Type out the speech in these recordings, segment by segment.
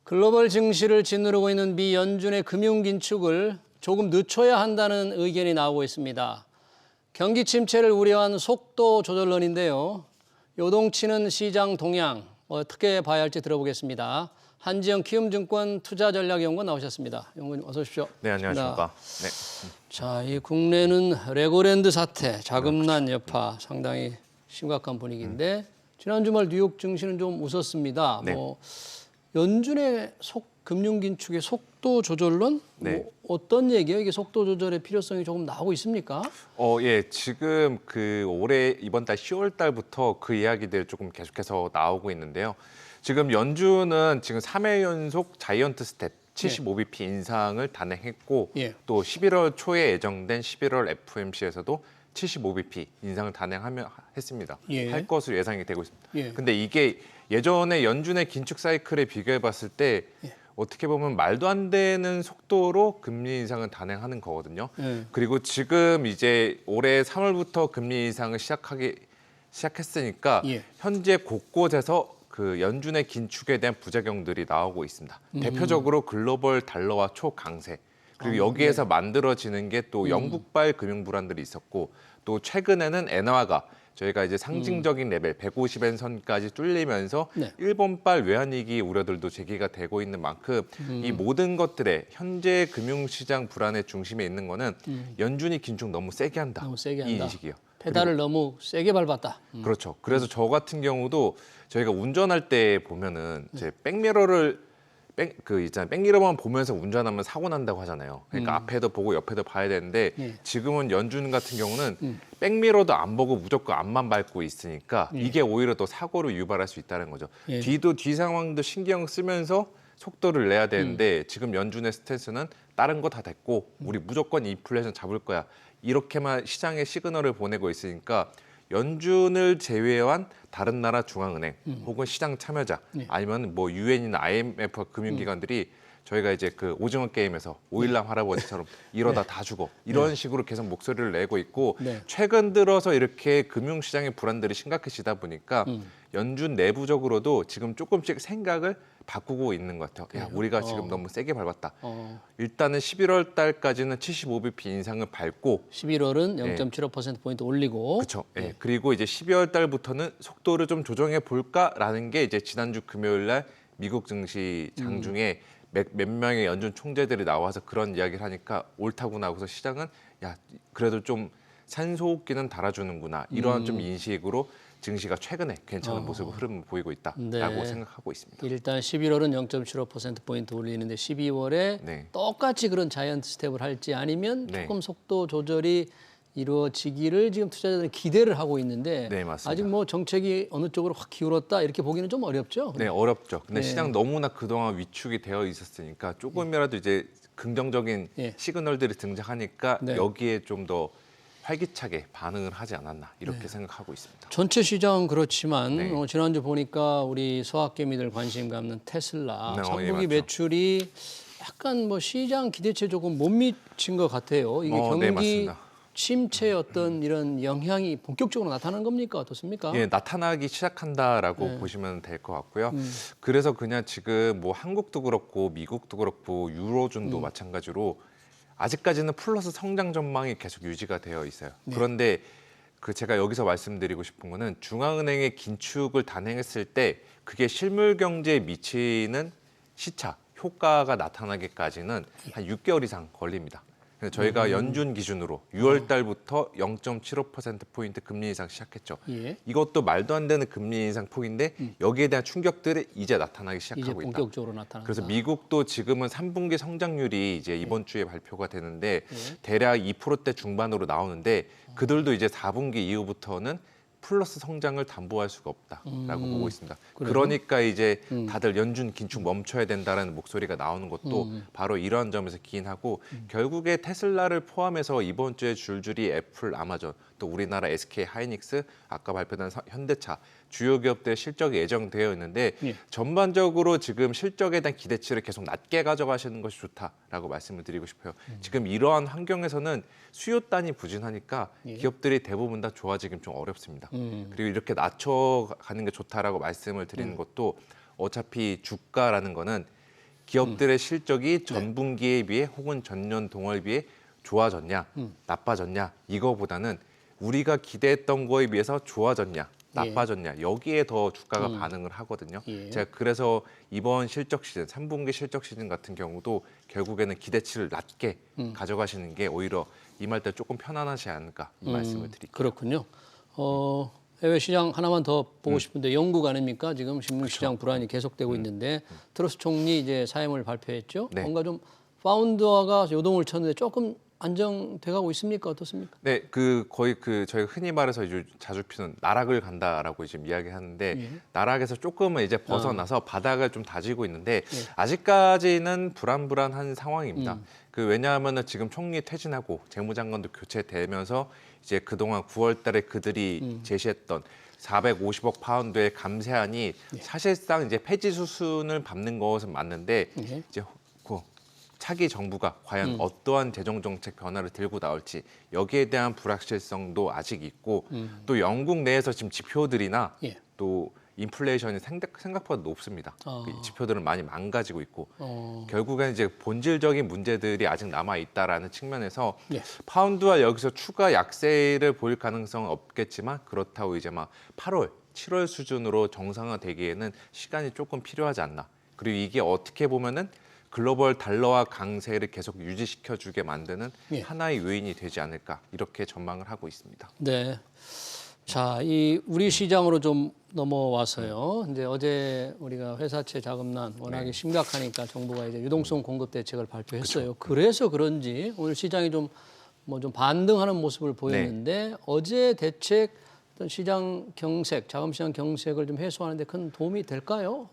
글로벌 증시를 짓누르고 있는 미 연준의 금융 긴축을 조금 늦춰야 한다는 의견이 나오고 있습니다. 경기 침체를 우려한 속도 조절론인데요. 요동치는 시장 동향 어떻게 봐야 할지 들어보겠습니다. 한지영 키움증권 투자전략연구원 나오셨습니다. 연구원님 어서 오십시오. 네, 안녕하십니까. 네. 자, 이 국내는 레고랜드 사태, 자금난 여파 상당히 심각한 분위기인데 지난 주말 뉴욕 증시는 좀 웃었습니다. 네. 연준의 금융 긴축의 속도 조절론? 네. 어떤 얘기예요? 이게 속도 조절의 필요성이 조금 나오고 있습니까? 예, 지금 올해 이번 달 10월 달부터 그 이야기들 조금 계속해서 나오고 있는데요. 지금 연준은 지금 3회 연속 자이언트 스텝 75bp 인상을 단행했고 예. 또 11월 초에 예정된 11월 FOMC에서도 75bp 인상을 단행했습니다. 예. 할 것으로 예상이 되고 있습니다. 예. 근데 이게 예전에 연준의 긴축 사이클에 비교해 봤을 때 예. 어떻게 보면 말도 안 되는 속도로 금리 인상을 단행하는 거거든요. 예. 그리고 지금 이제 올해 3월부터 금리 인상을 시작했으니까 예. 현재 곳곳에서 그 연준의 긴축에 대한 부작용들이 나오고 있습니다. 대표적으로 글로벌 달러화 초강세. 그리고 여기에서 만들어지는 게 또 영국발 금융 불안들이 있었고 또 최근에는 엔화가 저희가 이제 상징적인 레벨 150엔 선까지 뚫리면서 네. 일본발 외환위기 우려들도 제기가 되고 있는 만큼 이 모든 것들의 현재 금융시장 불안의 중심에 있는 거는 연준이 긴축 너무 세게 한다. 너무 세게 이 한다. 인식이요. 페달을 너무 세게 밟았다. 그렇죠. 그래서 저 같은 경우도 저희가 운전할 때 보면은 이제 백미러를 백미러만 보면서 운전하면 사고 난다고 하잖아요. 그러니까 앞에도 보고 옆에도 봐야 되는데 예. 지금은 연준 같은 경우는 백미러도 안 보고 무조건 앞만 밟고 있으니까 이게 오히려 더 사고를 유발할 수 있다는 거죠. 예. 뒤 상황도 신경 쓰면서 속도를 내야 되는데 지금 연준의 스탠스는 다른 거 다 됐고 우리 무조건 인플레이션 잡을 거야. 이렇게만 시장에 시그널을 보내고 있으니까 연준을 제외한 다른 나라 중앙은행 혹은 시장 참여자 아니면 뭐 유엔이나 IMF 금융기관들이 저희가 이제 그 오징어 게임에서 오일남 할아버지처럼 이러다 다 죽어 이런 식으로 계속 목소리를 내고 있고 네. 최근 들어서 이렇게 금융시장의 불안들이 심각해지다 보니까 연준 내부적으로도 지금 조금씩 생각을 바꾸고 있는 것 같아요. 야, 우리가 지금 너무 세게 밟았다. 일단은 11월 달까지는 75bp 인상을 밟고 11월은 0.75%포인트 올리고 그렇죠. 예. 그리고 이제 12월 달부터는 속도를 좀 조정해 볼까라는 게 이제 지난주 금요일 날 미국 증시 장중에 몇 명의 연준 총재들이 나와서 그런 이야기를 하니까 옳다고 나고서 시장은 야, 그래도 좀 산소호흡기는 달아주는구나. 이러한 좀 인식으로 증시가 최근에 괜찮은 모습을 흐름을 보이고 있다라고 네. 생각하고 있습니다. 일단 11월은 0.75%포인트 올리는데 12월에 네. 똑같이 그런 자이언트 스텝을 할지 아니면 네. 조금 속도 조절이 이루어지기를 지금 투자자들이 기대를 하고 있는데 네, 맞습니다. 아직 뭐 정책이 어느 쪽으로 확 기울었다 이렇게 보기는 좀 어렵죠. 네, 어렵죠. 근데 네. 시장 너무나 그동안 위축이 되어 있었으니까 조금이라도 이제 긍정적인 예. 시그널들이 등장하니까 네. 여기에 좀 더 활기차게 반응을 하지 않았나 이렇게 생각하고 있습니다. 전체 시장 그렇지만 네. 지난주 보니까 우리 소학개미들 관심 갖는 테슬라 네, 예, 상분기 맞죠. 매출이 약간 뭐 시장 기대치에 조금 못 미친 것 같아요. 이게 네, 경기 맞습니다. 침체의 어떤 이런 영향이 본격적으로 나타나는 겁니까? 어떻습니까? 예, 나타나기 시작한다라고 보시면 될 것 같고요. 그래서 그냥 지금 뭐 한국도 그렇고 미국도 그렇고 유로존도 마찬가지로 아직까지는 플러스 성장 전망이 계속 유지가 되어 있어요. 그런데 그 제가 여기서 말씀드리고 싶은 거는 중앙은행의 긴축을 단행했을 때 그게 실물 경제에 미치는 시차, 효과가 나타나기까지는 한 6개월 이상 걸립니다. 그래서 저희가 연준 기준으로 6월 달부터 0.75%포인트 금리 인상 시작했죠. 예. 이것도 말도 안 되는 금리 인상 폭인데 여기에 대한 충격들이 이제 나타나기 이제 시작하고 있다. 본격적으로 나타난다. 그래서 미국도 지금은 3분기 성장률이 이제 이번 주에 발표가 되는데 대략 2%대 중반으로 나오는데 그들도 이제 4분기 이후부터는 플러스 성장을 담보할 수가 없다라고 보고 있습니다. 그래요? 그러니까 이제 다들 연준 긴축 멈춰야 된다는 목소리가 나오는 것도 바로 이러한 점에서 기인하고 결국에 테슬라를 포함해서 이번 주에 줄줄이 애플, 아마존, 또 우리나라 SK 하이닉스, 아까 발표된 현대차 주요 기업들의 실적이 예정되어 있는데 예. 전반적으로 지금 실적에 대한 기대치를 계속 낮게 가져가시는 것이 좋다라고 말씀을 드리고 싶어요. 지금 이러한 환경에서는 수요단이 부진하니까 기업들이 대부분 다 좋아지긴 좀 어렵습니다. 그리고 이렇게 낮춰가는 게 좋다라고 말씀을 드리는 것도 어차피 주가라는 거는 기업들의 실적이 전분기에 비해 혹은 전년 동월 비해 좋아졌냐, 나빠졌냐 이거보다는 우리가 기대했던 거에 비해서 좋아졌냐, 나빠졌냐 여기에 더 주가가 반응을 하거든요. 예. 제가 그래서 이번 실적 시즌, 3분기 실적 시즌 같은 경우도 결국에는 기대치를 낮게 가져가시는 게 오히려 임할 때 조금 편안하지 않을까 이 말씀을 드릴게요. 그렇군요. 해외 시장 하나만 더 보고 싶은데 영국 아닙니까? 지금 신흥시장 불안이 계속되고 있는데 트러스 총리 이제 사임을 발표했죠. 네. 뭔가 좀 파운드화가 요동을 쳤는데 조금 안정돼가고 있습니까? 어떻습니까? 네, 거의 저희가 흔히 말해서 이제 자주 피는 나락을 간다라고 지금 이야기하는데 나락에서 조금은 이제 벗어나서 바닥을 좀 다지고 있는데 아직까지는 불안불안한 상황입니다. 왜냐하면은 지금 총리 퇴진하고 재무장관도 교체되면서 이제 그동안 9월달에 그들이 제시했던 450억 파운드의 감세안이 사실상 이제 폐지 수순을 밟는 것은 맞는데 이제 차기 정부가 과연 어떠한 재정 정책 변화를 들고 나올지 여기에 대한 불확실성도 아직 있고 또 영국 내에서 지금 지표들이나 또 인플레이션이 생각보다 높습니다. 그 지표들은 많이 망가지고 있고 결국엔 이제 본질적인 문제들이 아직 남아 있다라는 측면에서 파운드와 여기서 추가 약세를 보일 가능성은 없겠지만 그렇다고 이제 막 8월, 7월 수준으로 정상화되기에는 시간이 조금 필요하지 않나. 그리고 이게 어떻게 보면은 글로벌 달러화 강세를 계속 유지시켜주게 만드는 하나의 요인이 되지 않을까 이렇게 전망을 하고 있습니다. 네. 자, 이 우리 시장으로 좀 넘어와서요. 이제 어제 우리가 회사채 자금난 워낙에 심각하니까 정부가 이제 유동성 공급 대책을 발표했어요. 그래서 그런지 오늘 시장이 좀 반등하는 모습을 보였는데 어제 대책 어떤 시장 경색, 자금시장 경색을 좀 해소하는 데 큰 도움이 될까요?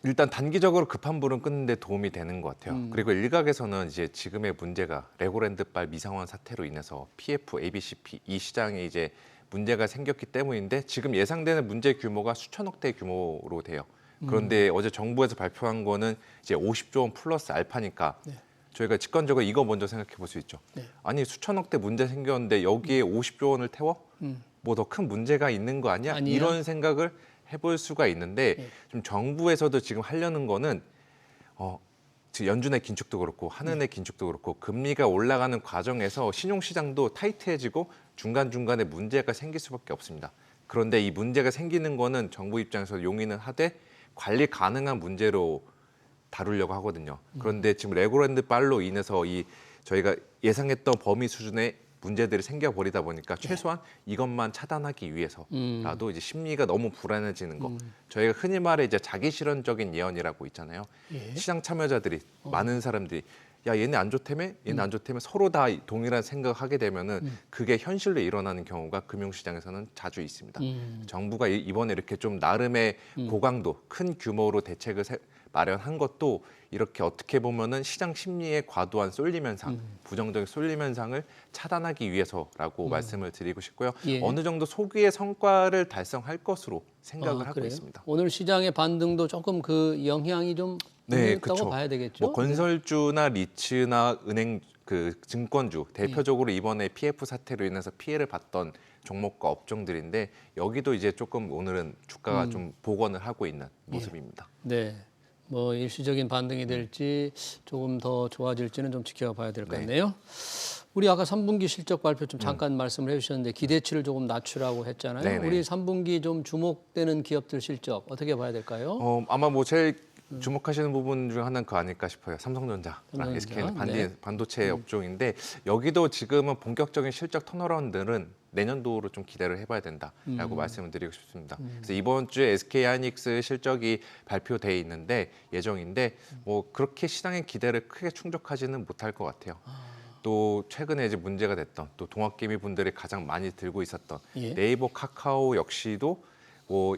일단 단기적으로 급한 불은 끄는 데 도움이 되는 것 같아요. 그리고 일각에서는 이제 지금의 문제가 레고랜드발 미상환 사태로 인해서 PF, ABCP 이 시장에 이제 문제가 생겼기 때문인데 지금 예상되는 문제 규모가 수천억 대 규모로 돼요. 그런데 어제 정부에서 발표한 거는 이제 50조 원 플러스 알파니까 저희가 직관적으로 이거 먼저 생각해 볼 수 있죠. 아니 수천억 대 문제 생겼는데 여기에 50조 원을 태워? 뭐 더 큰 문제가 있는 거 아니야? 이런 생각을 해볼 수가 있는데 좀 정부에서도 지금 하려는 거는 연준의 긴축도 그렇고 한은의 긴축도 그렇고 금리가 올라가는 과정에서 신용시장도 타이트해지고 중간중간에 문제가 생길 수밖에 없습니다. 그런데 이 문제가 생기는 거는 정부 입장에서 용인은 하되 관리 가능한 문제로 다루려고 하거든요. 그런데 지금 레고랜드 발로 인해서 저희가 예상했던 범위 수준의 문제들이 생겨버리다 보니까 최소한 이것만 차단하기 위해서라도 이제 심리가 너무 불안해지는 거. 저희가 흔히 말해 이제 자기 실현적인 예언이라고 있잖아요. 시장 참여자들이 많은 사람들이 야 얘네 안 좋다며 얘네 안 좋다며 서로 다 동일한 생각을 하게 되면은 그게 현실로 일어나는 경우가 금융시장에서는 자주 있습니다. 정부가 이번에 이렇게 좀 나름의 고강도 큰 규모로 대책을 마련한 것도 이렇게 어떻게 보면은 시장 심리의 과도한 쏠림 현상, 부정적인 쏠림 현상을 차단하기 위해서라고 말씀을 드리고 싶고요. 어느 정도 소기의 성과를 달성할 것으로 생각을 하고 그래요? 있습니다. 오늘 시장의 반등도 조금 그 영향이 좀 있다고 그렇죠. 봐야 되겠죠. 뭐 건설주나 리츠나 은행 증권주 대표적으로 이번에 PF 사태로 인해서 피해를 봤던 종목과 업종들인데 여기도 이제 조금 오늘은 주가가 좀 복원을 하고 있는 모습입니다. 네. 뭐 일시적인 반등이 될지 조금 더 좋아질지는 좀 지켜봐야 될 것 같네요. 우리 아까 3분기 실적 발표 좀 잠깐 말씀을 해주셨는데 기대치를 조금 낮추라고 했잖아요. 네네. 우리 3분기 좀 주목되는 기업들 실적 어떻게 봐야 될까요? 아마 뭐 제일 주목하시는 부분 중 하나는 그거 아닐까 싶어요. 삼성전자랑 삼성전자. SK는 반도체 업종인데 여기도 지금은 본격적인 실적 턴어라운드는 내년도로 좀 기대를 해봐야 된다라고 말씀을 드리고 싶습니다. 그래서 이번 주에 SK하이닉스 실적이 발표돼 있는데 예정인데 뭐 그렇게 시장의 기대를 크게 충족하지는 못할 것 같아요. 또 최근에 이제 문제가 됐던 또 동학개미 분들이 가장 많이 들고 있었던 네이버, 카카오 역시도 뭐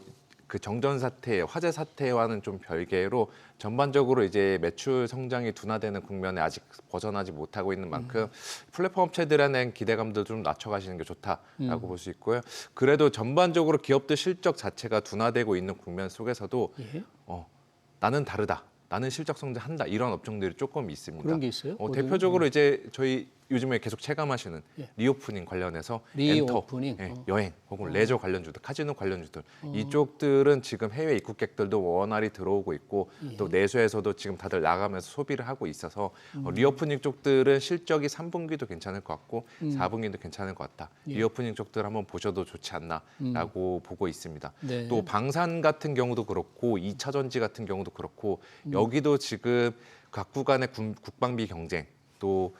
그 정전 사태, 화재 사태와는 좀 별개로 전반적으로 이제 매출 성장이 둔화되는 국면에 아직 벗어나지 못하고 있는 만큼 플랫폼 업체들에 대한 기대감도 좀 낮춰가시는 게 좋다라고 볼 수 있고요. 그래도 전반적으로 기업들 실적 자체가 둔화되고 있는 국면 속에서도 나는 다르다. 나는 실적 성장한다 이런 업종들이 조금 있습니다. 그런 게 있어요? 대표적으로 이제 저희 요즘에 계속 체감하시는 예. 리오프닝 관련해서 리오프닝? 엔터, 여행 혹은 레저 관련주들, 카지노 관련주들 이쪽들은 지금 해외 입국객들도 원활히 들어오고 있고 또 내수에서도 지금 다들 나가면서 소비를 하고 있어서 리오프닝 쪽들은 실적이 3분기도 괜찮을 것 같고 4분기도 괜찮을 것 같다. 리오프닝 쪽들 한번 보셔도 좋지 않나라고 보고 있습니다. 네. 또 방산 같은 경우도 그렇고 2차 전지 같은 경우도 그렇고 여기도 지금 각 구간의 국방비 경쟁 또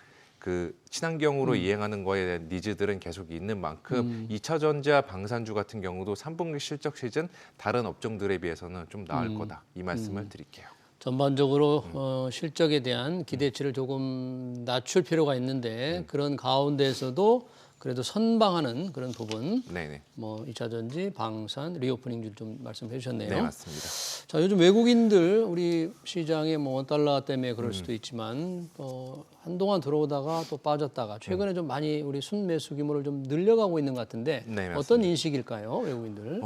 그 친환경으로 이행하는 거에 대한 니즈들은 계속 있는 만큼 2차 전지와 방산주 같은 경우도 3분기 실적 시즌 다른 업종들에 비해서는 좀 나을 거다. 이 말씀을 드릴게요. 전반적으로 실적에 대한 기대치를 조금 낮출 필요가 있는데 그런 가운데에서도 그래도 선방하는 그런 부분, 네네. 뭐 2차 전지, 방산, 리오프닝 좀 말씀해 주셨네요. 네, 맞습니다. 자, 요즘 외국인들 우리 시장에 뭐 원달러 때문에 그럴 수도 있지만 한동안 들어오다가 또 빠졌다가 최근에 좀 많이 우리 순매수 규모를 좀 늘려가고 있는 것 같은데 네, 맞습니다. 어떤 인식일까요, 외국인들?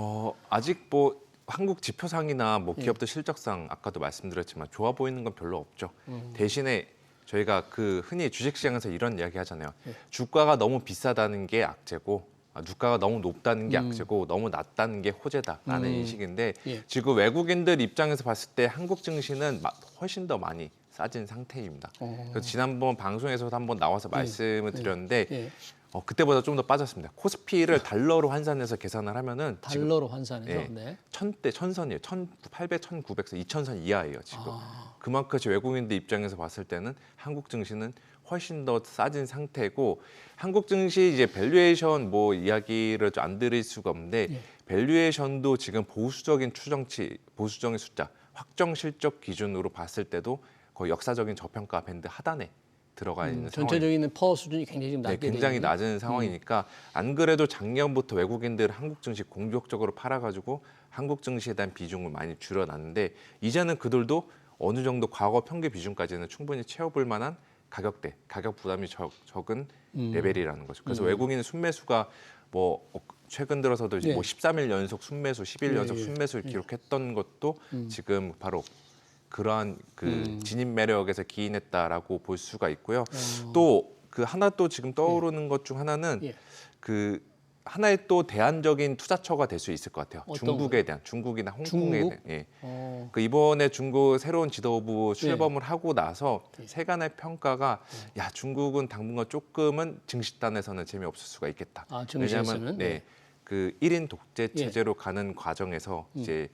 아직 뭐 한국 지표상이나 뭐 기업들 실적상 아까도 말씀드렸지만 좋아 보이는 건 별로 없죠. 대신에 저희가 그 흔히 주식시장에서 이런 이야기 하잖아요. 주가가 너무 비싸다는 게 악재고 주가가 너무 높다는 게 악재고 너무 낮다는 게 호재다라는 인식인데 예. 지금 외국인들 입장에서 봤을 때 한국 증시는 훨씬 더 많이 싸진 상태입니다. 그래서 지난번 방송에서도 한번 나와서 말씀을 드렸는데 예. 그때보다 좀 더 빠졌습니다. 코스피를 달러로 환산해서 계산을 하면은 지금 달러로 환산해서 예, 네. 1000대 1000선이에요. 1800, 1900선, 2000선 이하예요, 지금. 그만큼 외국인들 입장에서 봤을 때는 한국 증시는 훨씬 더 싸진 상태고 한국 증시 이제 밸류에이션 뭐 이야기를 안 드릴 수가 없는데 밸류에이션도 지금 보수적인 추정치, 보수적인 숫자, 확정 실적 기준으로 봤을 때도 거의 역사적인 저평가 밴드 하단에 들어가 있는 상황입니다. 전체적인 퍼 수준이 굉장히 지금 낮게 굉장히 되어 있는. 낮은 상황이니까 안 그래도 작년부터 외국인들 한국 증시 공격적으로 팔아가지고 한국 증시에 대한 비중을 많이 줄여놨는데 이제는 그들도 어느 정도 과거 평균 비중까지는 충분히 채워볼 만한 가격대, 가격 부담이 적은 레벨이라는 거죠. 그래서 외국인 순매수가 뭐 최근 들어서도 네. 뭐 13일 연속 순매수, 10일 연속 예. 순매수를 기록했던 것도 지금 바로 그러한 그 진입 매력에서 기인했다라고 볼 수가 있고요. 또 그 하나 또 지금 떠오르는 것 중 하나는 예. 그 하나의 또 대안적인 투자처가 될 수 있을 것 같아요. 어떤 중국에 대한 중국이나 홍콩에 중국? 대한. 예. 어, 그 이번에 중국 새로운 지도부 출범을 하고 나서 세간의 평가가 야 중국은 당분간 조금은 증시단에서는 재미없을 수가 있겠다. 아, 증시에서는? 왜냐하면 네. 그 1인 독재 체제로 가는 과정에서 이제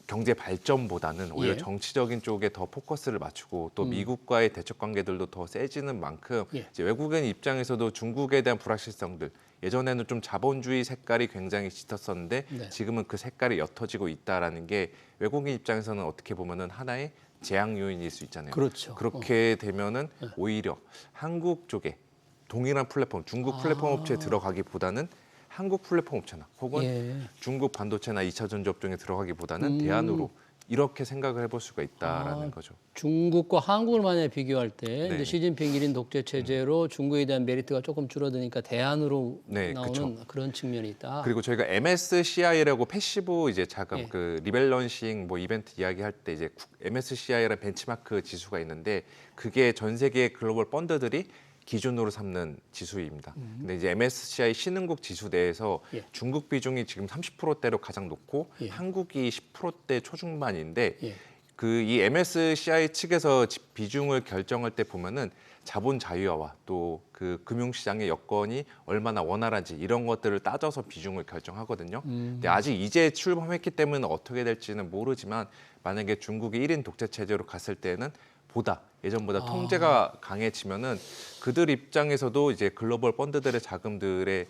경제 발전보다는 오히려 예. 정치적인 쪽에 더 포커스를 맞추고 또 미국과의 대척 관계들도 더 세지는 만큼 예. 이제 외국인 입장에서도 중국에 대한 불확실성들 예전에는 좀 자본주의 색깔이 굉장히 짙었었는데 네. 지금은 그 색깔이 옅어지고 있다라는 게 외국인 입장에서는 어떻게 보면은 하나의 재앙 요인일 수 있잖아요. 그렇죠. 그렇게 되면은 오히려 한국 쪽에 동일한 플랫폼, 중국 플랫폼 업체에 들어가기보다는 한국 플랫폼 업체나 혹은 예. 중국 반도체나 2차 전지 업종에 들어가기보다는 대안으로 이렇게 생각을 해볼 수가 있다라는 거죠. 중국과 한국을 만약에 비교할 때 네. 이제 시진핑 1인 독재 체제로 중국에 대한 메리트가 조금 줄어드니까 대안으로 네, 나오는 그쵸. 그런 측면이 있다. 그리고 저희가 MSCI라고 패시브 이제 자금 예. 그 리밸런싱 뭐 이벤트 이야기할 때 이제 MSCI라는 벤치마크 지수가 있는데 그게 전 세계 글로벌 펀드들이 기준으로 삼는 지수입니다. 근데 이제 MSCI 신흥국 지수 내에서 예. 중국 비중이 지금 30%대로 가장 높고 예. 한국이 10%대 초중반인데 예. 그 이 MSCI 측에서 비중을 결정할 때 보면은 자본 자유화와 또 그 금융시장의 여건이 얼마나 원활한지 이런 것들을 따져서 비중을 결정하거든요. 근데 아직 이제 출범했기 때문에 어떻게 될지는 모르지만 만약에 중국이 1인 독재 체제로 갔을 때는 보다 예전보다 통제가 강해지면은 그들 입장에서도 이제 글로벌 펀드들의 자금들의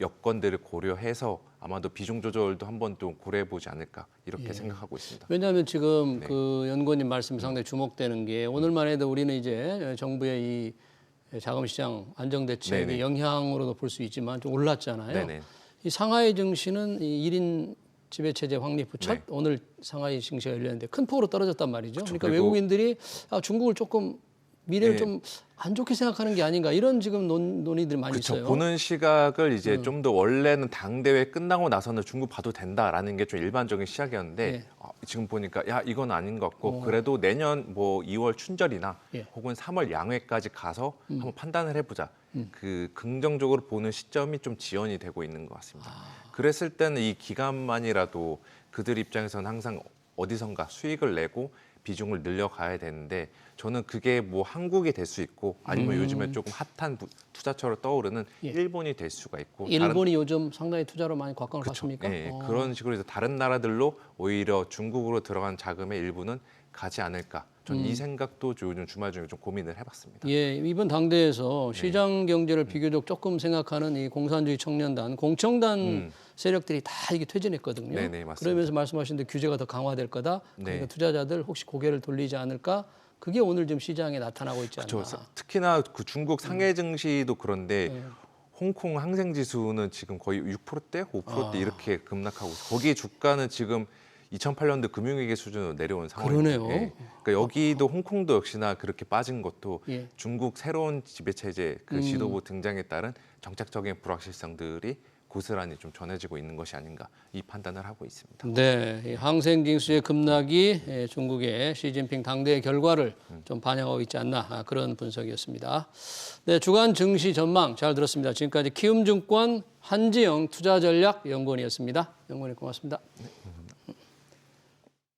여건들을 고려해서 아마도 비중 조절도 한번 좀 고려해 보지 않을까 이렇게 생각하고 있습니다. 왜냐하면 지금 네. 그 연구원님 말씀이 상당히 주목되는 게 오늘만 해도 우리는 이제 정부의 이 자금시장 안정대책의 네네. 영향으로도 볼 수 있지만 좀 올랐잖아요. 네네. 이 상하이 증시는 이 1인 지배체제 확립 후 첫 네. 오늘 상하이 증시가 열렸는데 큰 폭으로 떨어졌단 말이죠. 그러니까 그리고- 외국인들이 중국을 조금 미래를 네. 좀 안 좋게 생각하는 게 아닌가 이런 지금 논의들이 많이 그렇죠. 있어요. 보는 시각을 이제 좀 더 원래는 당 대회 끝나고 나서는 중국 봐도 된다라는 게 좀 일반적인 시각이었는데 네. 지금 보니까 야 이건 아닌 것 같고 그래도 내년 뭐 2월 춘절이나 예. 혹은 3월 양회까지 가서 한번 판단을 해보자. 그 긍정적으로 보는 시점이 좀 지연이 되고 있는 것 같습니다. 그랬을 때는 이 기간만이라도 그들 입장에서는 항상 어디선가 수익을 내고 비중을 늘려가야 되는데 저는 그게 뭐 한국이 될 수 있고 아니면 요즘에 조금 핫한 투자처로 떠오르는 예. 일본이 될 수가 있고 일본이 요즘 상당히 투자로 많이 곽광을 받습니까? 예, 그런 식으로 해서 다른 나라들로 오히려 중국으로 들어간 자금의 일부는 가지 않을까. 전 이 생각도 요즘 주말 중에 좀 고민을 해봤습니다. 예, 이번 당대에서 시장 경제를 비교적 조금 생각하는 이 공산주의 청년단, 공청단 세력들이 다 이게 퇴진했거든요. 네네, 맞습니다. 그러면서 말씀하신 대로 규제가 더 강화될 거다. 그러니까 네. 투자자들 혹시 고개를 돌리지 않을까? 그게 오늘 좀 시장에 나타나고 있지 않나. 그렇죠. 특히나 그 중국 상해 증시도 그런데 홍콩 항생 지수는 지금 거의 6%대, 5%대 이렇게 급락하고 있어요. 거기 주가는 지금 2008년도 금융위기 수준으로 내려온 상황이에요. 그러네요. 그러니까 여기도 홍콩도 역시나 그렇게 빠진 것도 예. 중국 새로운 지배 체제 그 지도부 등장에 따른 정책적인 불확실성들이 고스란히 좀 전해지고 있는 것이 아닌가 이 판단을 하고 있습니다. 네, 이 항생징수의 급락이 중국의 시진핑 당대의 결과를 좀 반영하고 있지 않나 그런 분석이었습니다. 네, 주간 증시 전망 잘 들었습니다. 지금까지 키움증권 한지영 투자전략연구원이었습니다. 연구원님 고맙습니다. 네.